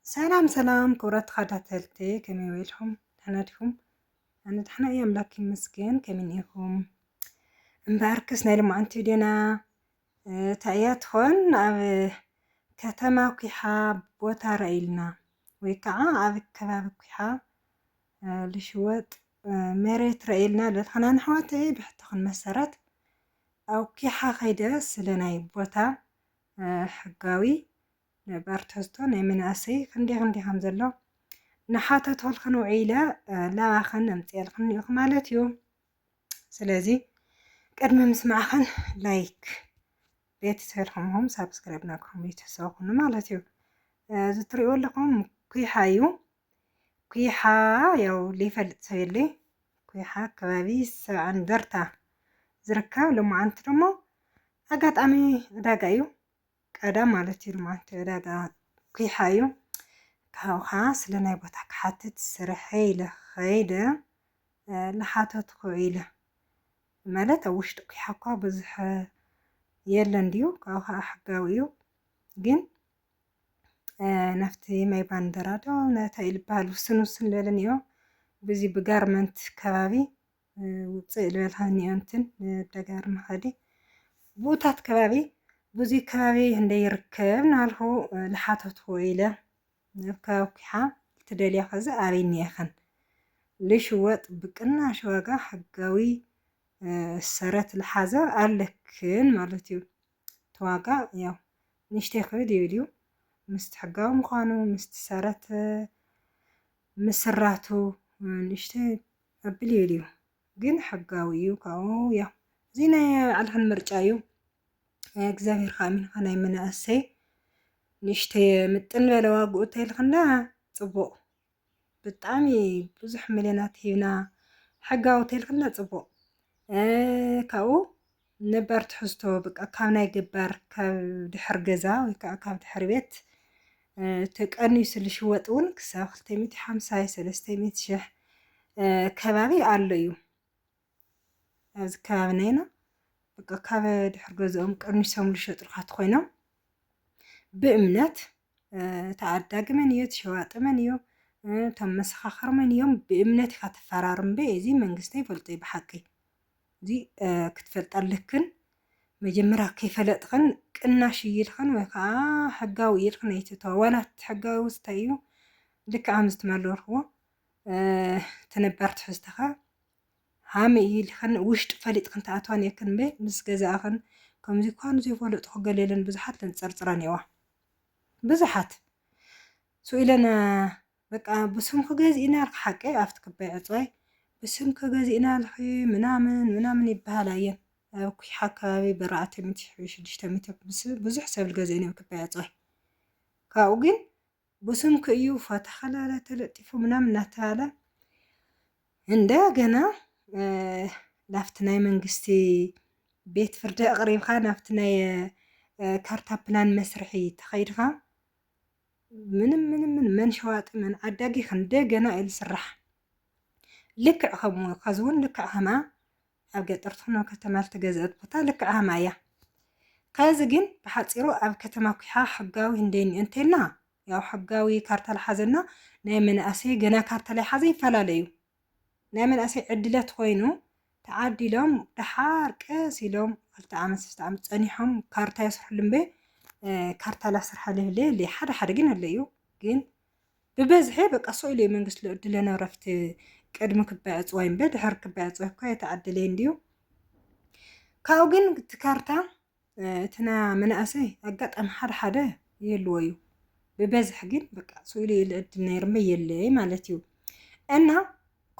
ሰላም ክብረት ተኸታተልቲ ከመይ ኢልኩም ደህና ዲኩም? ኣነ ደህና እየ ኣምላክ ይመስገን። ከመይ ኢኹም? እምበኣርክስ ናይ ሎማዓንቲ ቪድዮና እንታይ እያ ትኾን? ኣብ ከተማ ኩሓ ቦታ ርኢልና ወይ ከዓ ኣብ ከባቢ ኩሓ ልሽወጥ መሬት ርኢልና ለትኸና ንሕዋተይ ብሕትኽን መሰረት ኣብ ኩሓ ከይደ ስለ ናይ ቦታ ሕጋዊ ነባር ትሕዝቶ ናይ መናእሰይ ክንደይ ከም ዘሎ ንሓተት ክልክን ውዒለ ላባኸን ኣምፅአልክን እኒአኹ ማለት እዩ። ስለዚ ቅድሚ ምስማዕኸን ላይክ ቤተሰብኩም ሳብስክራይብ ናግኹም ቤተሰብኹም ማለት እዩ። እዚ ትሪእዎ ኣለኹም ኩሓ እዩ። ኩሓ ያው ሊፈልጥ ሰብ የለ ኩሓ ከባቢ ሰብዓ እንደርታ ዝርከብ ሎማዓንቲ ደሞ ኣጋጣሚ ዕዳጋ እዩ ቀዳም ማለት እዩ። ሎማዓንቲ ዕዳጋ ኩሓ እዩ። ካብኻ ስለ ናይ ቦታ ክሓትት ስርሐይ ኢለ ከይደ ንሓተት ክውዒለ ማለት ኣብ ውሽጢ ኩሓ እኳ ብዙሕ የለን ድዩ ካብኻ ሕጋዊ እዩ ግን ናፍቲ ማይ ባንደራ ዶ እንታይ ዝበሃል ውስን ዝበለን እዮ ብዚ ብጋርመንት ከባቢ ውፅእ ዝበልካ እኒኦ እንትን ደጋር መኸዲ ቦታት ከባቢ ብዙ ከባቢ እንደይ ይርከብ ናልኹ ንሓተት ውዒለ ናብ ከባቢ ኩሓ ትደልያ ከዚ ኣበይ እኒአኸን ልሽወጥ ብቅናሽ ዋጋ ሕጋዊ ሰረት ዝሓዘ ኣለክን ማለት እዩ። ተዋጋ ያው ንእሽተይ ክብድ ይብል እዩ ምስቲ ሕጋዊ ምዃኑ ምስቲ ሰረት ምስራቱ ንእሽተይ ኣብል ይብል እዩ ግን ሕጋዊ እዩ። ካብኡ ያው እዚ ናይ ባዕልኽን ምርጫ እዩ። እግዚኣብሔር ከዓ ኣሚንካ ናይ መናእሰይ ንእሽተይ ምጥን በለ ዋግኡ እንተይልክና ፅቡቕ ብጣዕሚ ብዙሕ ሚልዮናት ሂብና ሕጋዊ እንተይልክና ፅቡቕ ካብኡ ነባር ትሕዝቶ በቃ ካብ ናይ ገባር ካብ ድሕር ገዛ ወይ ከዓ ካብ ድሕሪ ቤት ተቀኒሱ ዝሽወጥ እውን ክሳብ 250 300 ሽሕ ከባቢ ኣሎ እዩ። ኣብዚ ከባቢና ኢና በቃ ካብ ድሕር ገዝኦም ቀኒሶም ዝሸጡልካ ኮይኖም ብእምነት ተዓዳጊ መን እዩ ተሸዋጢ መን እዩ እቶም መሰኻኽር መን እዮም ብእምነት ኢኻ ትፈራርም በ እዚ መንግስቲ ይፈልጦ እዩ ብሓቂ እዚ ክትፈልጥ ኣለክን መጀመርያ ከይፈለጥክን ቅናሽ ኢልክን ወይ ከዓ ሕጋዊ ኢልክን ኣይትተው ዋላ ሕጋዊ ውስታይ እዩ ልክዕ ከም ዝተመለርክዎ ተነባር ትሕዝቶኻ ሃመይ ኢልክን ውሽጢ ፈሊጥክን ተኣትዋ ነይርክን በ ምስ ገዛእኽን ከምዚ እኳ ንዘይፈለጥኩ ገለለን ብዙሓት ተንፀርፅራ እኒአዋ ብዙሓት ስኢለን በቃ ብስምኪ ገዚእና ኢልካ ሓቂ ኣብቲ ክባይ ዕፅዋይ ብስምኪ ገዚእና ኢልኺ ምናምን ይበሃላ እየን ኣብ ኩሓ ከባቢ ብ400 600 ብዙሕ ሰብ ዝገዝእ እዩ ክባይ ዕፅዋይ ካብኡ ግን ብስምኪ እዩ ፎቶ ከላለ ተለጢፉ ምናምን እናተባሃለ እንደገና ናፍቲ ናይ መንግስቲ ቤት ፍርዲ ኣቕሪብካ ናፍቲ ናይ ካርታ ፕላን መስርሒ ተኸይድካ ምንም መን ሸዋጢ መን ዓዳጊ እንደገና ኢሉ ስራሕ ልክዕ ከምኡ ከዚ እውን ልክዕ ከማ ኣብ ገጠር ትኾን ኣብ ከተማ ዝተገዝአት ቦታ ልክዕ ከማ እያ። ከዚ ግን ብሓፂሩ ኣብ ከተማ ኩሓ ሕጋዊ እንደይ እኒኦ እንተይልና ያው ሕጋዊ ካርታ ዝሓዘና ናይ መናእሰይ ገና ካርታ ዘይሓዘ ይፈላለዩ ናይ መናእሰይ ዕድለት ኮይኑ ተዓዲሎም ድሓር ቀስ ኢሎም 2 ዓመት 3 ዓመት ፀኒሖም ካርታ ይስርሕሉ እምበ ካርታ ላስርሓለ ይብለ ሓደ ግን ኣለ እዩ ግን ብበዝሒ በቃ ሰኢሉ መንግስቲ ለዕድለና ረፍቲ ቅድሚ ክባይ ዕፅዋይ እምበ ድሕሪ ክባይ ዕፅዋይ እኳ የተዓደለ እንዲዩ ካብኡ ግን እቲ ካርታ እትና መናእሰይ ኣጋጣሚ ሓደ ይህልዎ እዩ ብበዝሒ ግን በቃ ሰኢሉ ለዕድል ነይሩ እምበ የለይ ማለት እዩ እና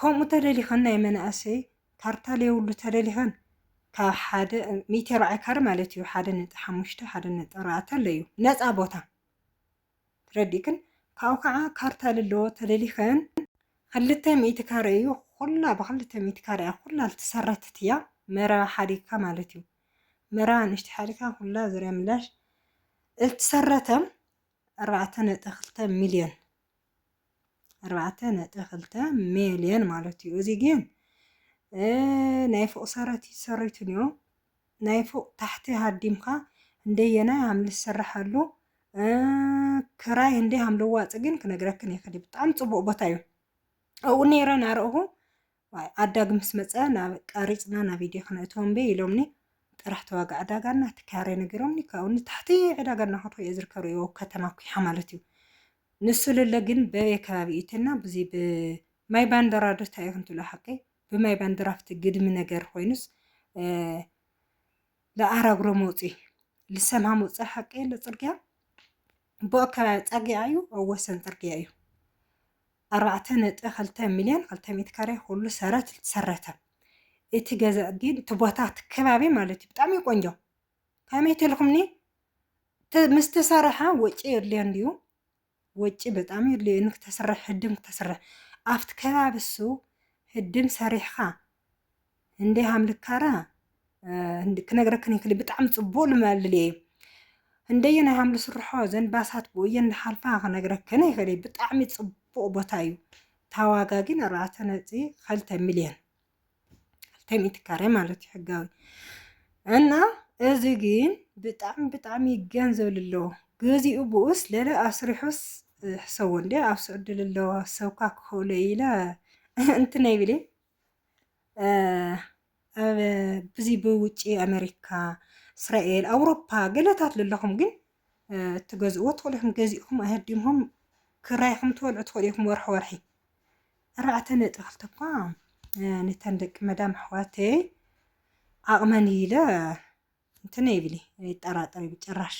ከምኡ ተደሊኸን ናይ መናእሰይ ካርታ ለየብሉ ተደሊኸን ካብ 140 ካሬ ማለት እዩ 1.5 1.4 ኣሎ እዩ ነፃ ቦታ ትረዲእክን ካብኡ ከዓ ካርታ ዘለዎ ተደሊኸን 200 ካሬ እዩ ኩላ ብ200 ካሬ ኩላ ዝተሰረተት እያ መረባ ሓዲግካ ማለት እዩ መረባ ንእሽተይ ሓዲግካ ኩላ ዙርያ ምላሽ እትሰረተ 4.2 ሚልዮን 4.2 ሚልዮን ማለት እዩ እዚ ግን ናይ ፎቅ ሰረት ይሰሪቱ እኒኦ ናይ ፎቅ ታሕቲ ሃዲምካ እንደየና ዓምሊ ዝስርሐሉ ክራይ እንዴ ሃምልዋፅ ግን ክነግረክን ይኽእል ብጣዕሚ ፅቡቅ ቦታ እዩ ኣብኡ ነይረ ናርአኹ ዓዳግ ምስ መፀ ናብ ቀሪፅና ናብ ቪድዮ ክነእትዎም በ ኢሎምኒ ጥራሕ ተዋጋ ዕዳጋና ትካረ ነግሮምኒ ካብኡ ንታሕቲ ዕዳጋ እናኸድኩ እየ ዝርከብ ርዮ ከተማ ኩሓ ማለት እዩ ንሱ ልለ ግን በበይ ከባቢ እትና ብዚ ብማይ ባንደራ ዶ እንታይ ክንትብሎ ሓቂ ብማይ ባንደራ ፍቲ ግድሚ ነገር ኮይኑስ ለኣራግሮ መውፂ ልሰምሃ መውፅእ ሓቂ ለፅርግያ ብኦ ከባቢ ፀጊዓ እዩ ኣብ ወሰን ፅርግያ እዩ 4.2 ሚልዮን 200 ካሬ ኩሉ ሰረት ተሰረተ እቲ ገዛ ግን እቲ ቦታ እቲ ከባቢ ማለት እዩ ብጣዕሚ ቆንጆ ከመይ ትልኩምኒ ምስ ተሰርሐ ወጪ የድልዮ እንድዩ ወጪ በጣም የድልዮ ንክተሰርሕ ህድም ክተሰርሕ ኣብቲ ከባቢ እሱ ህድም ሰሪሕካ እንደ ሃምልካራ ክነግረክን ይክእል ብጣዕሚ ፅቡቅ ልማልል እየ እንደየ ናይ ሃምሊ ስርሖ ዘንባሳት ብእየ እንዳሓልፋ ክነግረክን ይክእል ብጣዕሚ ፅቡቅ ቦታ እዩ ታዋጋ ግን 4.2 ሚልዮን 200 ካሬ ማለት እዩ ሕጋዊ እና እዚ ግን ብጣዕሚ ገንዘብ ዘለዎ ገዚኡ ብኡስ ለለ ኣስሪሑስ ሕሰቦ እንዴ ኣብ ስዕድል ኣለዎ ሰብካ ክኸውለ ኢለ እንትን ይብል ኣብ ብዚ ብውጪ ኣሜሪካ እስራኤል ኣውሮፓ ገለታት ለለኹም ግን ትገዝእዎ ትኽእሉ ኢኹም ገዚእኹም ኣህዲምኩም ክራይኹም ትበልዑ ትኽእሉ ኢኹም ወርሒ 4.2 እኳ ነተን ደቂ መዳም ኣሕዋተይ ዓቕመን ኢለ እንትን ይብል ይጠራጠር ብጭራሽ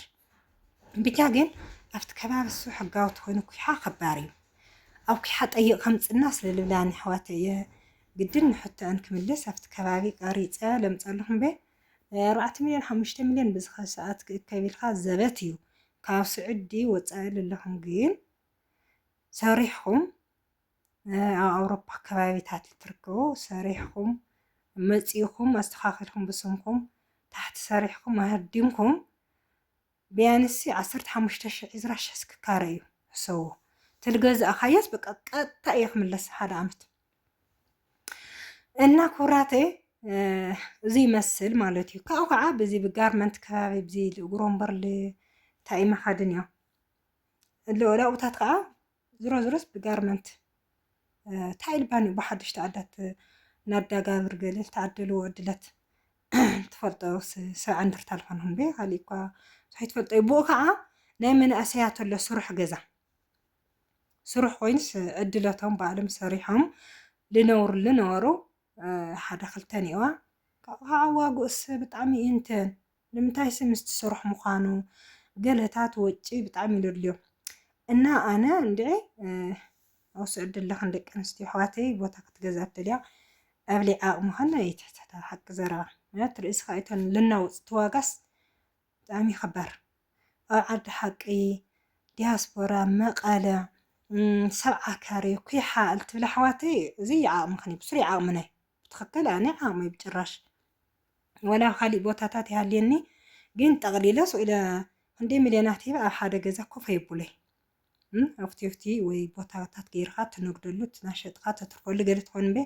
ብቻ ግን ኣብቲ ከባቢ እሱ ሕጋዊ ትኾይኑ ኩሓ ከባር እዩ ኣብ ኩሓ ጠይቕ ከምፅና ስለልብላኒ ኣሕዋተይ ግድን ንሕቶአን ክምልስ ኣብቲ ከባቢ ቀሪፀ ለምፀልኹም በ 4 ሚልዮን 5 ሚልዮን ብዝኸ ሰዓት ክእከብ ኢልካ ዘበት እዩ ካብ ስዑዲ ወፃኢ ዘለኹም ግን ሰሪሕኩም ኣብ ኣውሮፓ ከባቢታት ትርከቡ ሰሪሕኩም መፂኹም ኣስተኻኺልኩም ብስምኩም ታሕቲ ሰሪሕኩም ኣህዲምኩም ቢያንሲ 15,000 20,000 ክካረ እዩ ሕሰቡ ትልገዛእኻየስ በቃ ቀጥታ እየ ክምለስ ሓደ ዓመት እና ኩራተይ እዚ ይመስል ማለት እዩ ካብኡ ከዓ በዚ ብጋርመንት ከባቢ ብዚ ልእግሮምበር እንታይ መኻድን እዮም ለውላኡታት ከዓ ዝሮዝሮስ ብጋርመንት ታይልባን ብሓድሽ ተዓዳት ናዳጋብር ገለል ተዓደልዎ ዕድለት ትፈልጦ ሰብዓ እንድርታ ልኾንኩም በ ካሊእ እኳ ትፈልጦ ብኡ ከዓ ናይ መናእሰያት ኣሎ ስሩሕ ገዛ ስሩሕ ኮይኑስ ዕድለቶም ባዕሎም ሰሪሖም ልነብሩ ሓደ ክልተ ኒዋ ከዓ ዋጉእስ ብጣዕሚ እንትን ንምንታይ ምስ ትሰርሑ ምዃኑ ገለታት ወጪ ብጣዕሚ ይደልዮ እና ኣነ እንድዒ ኣውስዕ ድለኽን ደቂ ኣንስትዮ ኣሕዋተይ ቦታ ክትገዛ እትደልያ ኣብሊዕ ዓቕሚ ኸነ ይትሕተታ ሓቂ ዘረባ ማለት ርእስኻ እተን ልናውፅ ትዋጋስ ብጣዕሚ ይኸባር ኣብ ዓዲ ሓቂ ዲያስፖራ መቐለ 7 ካሬ ኩሓ እትብላ ኣሕዋተይ እዚ ዓቕሚ ኸኒ ብስሩዕ ዓቕሚ ናይ ብትኽክል ኣነ ዓቕሚ ብጭራሽ ወላ ካሊእ ቦታታት ይሃልየኒ ግን ጠቕሊለስ ኢለ ክንደይ ሚልዮናት ሂበ ኣብ ሓደ ገዛ ኮፍ የብለይ ኣብቲ ወይ ቦታታት ገይርካ ትነግደሉ ትናሸጥካ ተትርፈሉ ገለ ትኾን በ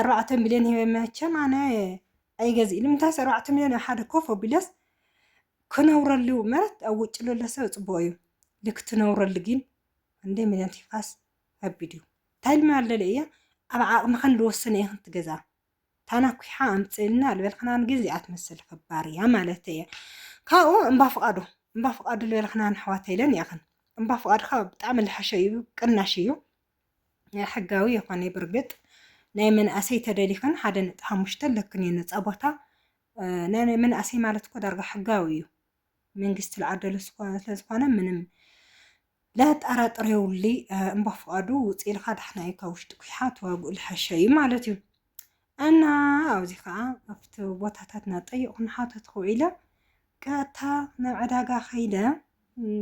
4 ሚልዮን ሂበ መቸም ኣነ ኣይገዝእ ንምንታይስ 4 ሚልዮን ኣብ ሓደ ኮፍ ኣቢለስ ክነብረሉ ማለት ኣብ ውጭ ለሎ ሰብ ፅቡቅ እዩ ልክትነብረሉ ግን ክንደይ ሚልዮን ሂብካስ ከቢድ እዩ እንታይ ልማለለ እየ ኣብ ዓቕምኸን ዝወሰነ እየ ክትገዛ ታና ኩሓ ኣምፅልና ልበልክናን ግን እዚኣ ትመስል ከባር እያ ማለት እየ ካብኡ እምባ ፍቓዱ ልበልክናን ኣሕዋተይ ኢለን ይኽን እምባ ፍቓድካ ብጣዕሚ ዝሓሸ እዩ ቅናሽ እዩ ሕጋዊ ይኾነ ብርግጥ ናይ መንእሰይ ተደሊኽን 1.5 ለክን እዩ ነፃ ቦታ ናይ መንእሰይ ማለት እኮ ዳርጋ ሕጋዊ እዩ መንግስቲ ዝዓደሉ ስለዝኾነ ምንም ላጠራጥር የብሉ እምባ ፍቓዱ ውፅእ ኢልካ ዳሕና እዩ ካብ ውሽጢ ኩሓ ተዋግኡ ዝሓሸ እዩ ማለት እዩ እና ኣብዚ ከዓ ኣብቲ ቦታታትና ጠይቕ ንሓተት ክውዒለ ቀጥታ ናብ ዕዳጋ ኸይደ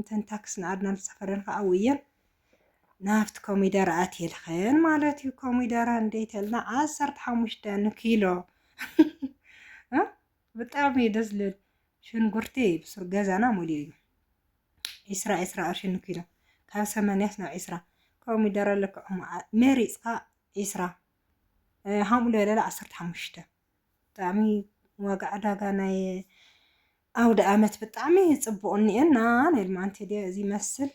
ተንታክስ ንዓድና ዝሰፈረን ከዓ ውየን ናብቲ ኮሚደረ ኣትየ ልኸን ማለት እዩ ኮሚደረ እንዴት ተልና 15 ኪሎ ብጣዕሚ ደስ ዝብል ሽንጉርቲ ብሱር ገዛና ሙሉእ እዩ 20 ቅርሺ ኪሎ ካብ 80 ናብ 20 ኮሚደረ ልክዑም መሪፅካ 20 ሃምኡ ለለ 15 ብጣዕሚ ዋጋ ዕዳጋ ናይ ኣውደ ዓመት ብጣዕሚ ፅቡቅ እኒአና ናይ ልማዓንቲ ደ እዚ ይመስል